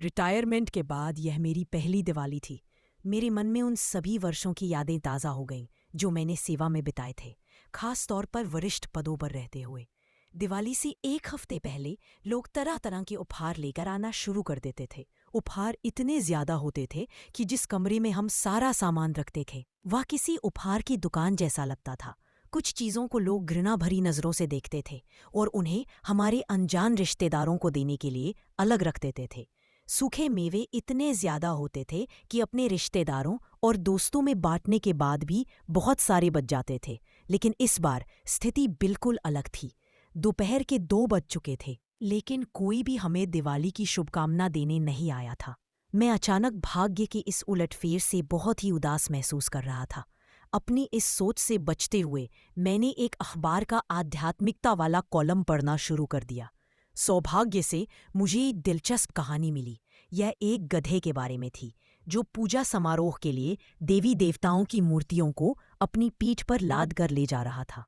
Retirement के बाद यह मेरी पहली दिवाली थी। मेरे मन में उन सभी वर्षों की यादें ताज़ा हो गईं जो मैंने सेवा में बिताए थे, खास तौर पर वरिष्ठ पदों पर रहते हुए। दिवाली से एक हफ्ते पहले लोग तरह तरह के उपहार लेकर आना शुरू कर देते थे। उपहार इतने ज्यादा होते थे कि जिस कमरे में हम सारा सामान रखते थे वह किसी उपहार की दुकान जैसा लगता था। कुछ चीज़ों को लोग घृणा भरी नज़रों से देखते थे और उन्हें हमारे अनजान रिश्तेदारों को देने के लिए अलग रख देते थे। सूखे मेवे इतने ज्यादा होते थे कि अपने रिश्तेदारों और दोस्तों में बांटने के बाद भी बहुत सारे बच जाते थे। लेकिन इस बार स्थिति बिल्कुल अलग थी। दोपहर के 2 बज चुके थे, लेकिन कोई भी हमें दिवाली की शुभकामना देने नहीं आया था। मैं अचानक भाग्य की इस उलटफेर से बहुत ही उदास महसूस कर रहा था। अपनी इस सोच से बचते हुए मैंने एक अखबार का आध्यात्मिकता वाला कॉलम पढ़ना शुरू कर दिया। सौभाग्य से मुझे एक दिलचस्प कहानी मिली। यह एक गधे के बारे में थी जो पूजा समारोह के लिए देवी देवताओं की मूर्तियों को अपनी पीठ पर लाद कर ले जा रहा था।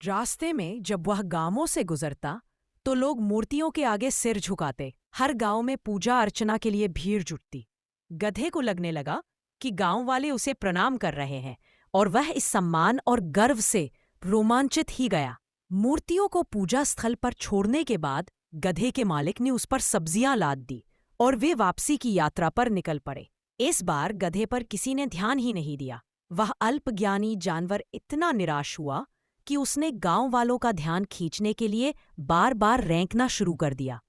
रास्ते में जब वह गांवों से गुजरता तो लोग मूर्तियों के आगे सिर झुकाते। हर गांव में पूजा अर्चना के लिए भीड़ जुटती। गधे को लगने लगा कि गांव वाले उसे प्रणाम कर रहे हैं और वह इस सम्मान और गर्व से रोमांचित ही गया। मूर्तियों को पूजा स्थल पर छोड़ने के बाद गधे के मालिक ने उस पर सब्जियां लाद दी और वे वापसी की यात्रा पर निकल पड़े। इस बार गधे पर किसी ने ध्यान ही नहीं दिया। वह अल्पज्ञानी जानवर इतना निराश हुआ कि उसने गांव वालों का ध्यान खींचने के लिए बार बार रेंकना शुरू कर दिया।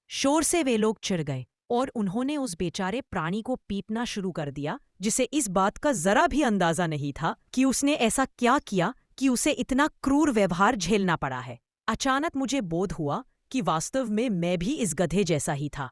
शोर से वे लोग चिढ़ गए और उन्होंने उस बेचारे प्राणी को पीटना शुरू कर दिया, जिसे इस बात का जरा भी अंदाजा नहीं था कि उसने ऐसा क्या किया कि उसे इतना क्रूर व्यवहार झेलना पड़ा है। अचानक मुझे बोध हुआ कि वास्तव में मैं भी इस गधे जैसा ही था।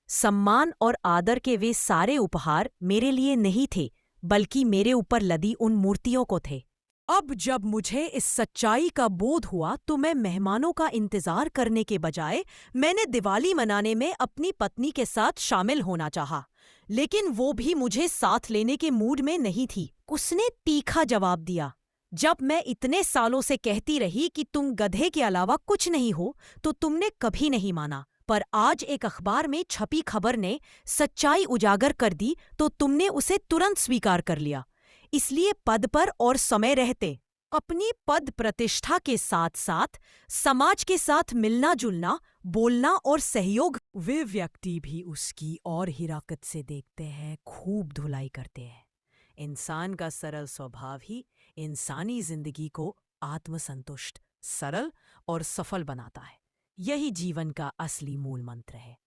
सम्मान और आदर के वे सारे उपहार मेरे लिए नहीं थे, बल्कि मेरे ऊपर लदी उन मूर्तियों को थे। अब जब मुझे इस सच्चाई का बोध हुआ तो मैं मेहमानों का इंतजार करने के बजाय मैंने दिवाली मनाने में अपनी पत्नी के साथ शामिल होना चाहा, लेकिन वो भी मुझे साथ लेने के मूड में नहीं थी। उसने तीखा जवाब दिया, जब मैं इतने सालों से कहती रही कि तुम गधे के अलावा कुछ नहीं हो तो तुमने कभी नहीं माना, पर आज एक अखबार में छपी खबर ने सच्चाई उजागर कर दी तो तुमने उसे तुरंत स्वीकार कर लिया। इसलिए पद पर और समय रहते अपनी पद प्रतिष्ठा के साथ साथ समाज के साथ मिलना जुलना, बोलना और सहयोग। वे व्यक्ति भी उसकी और हिराकत से देखते हैं, खूब धुलाई करते हैं। इंसान का सरल स्वभाव ही इंसानी जिंदगी को आत्मसंतुष्ट, सरल और सफल बनाता है। यही जीवन का असली मूल मंत्र है।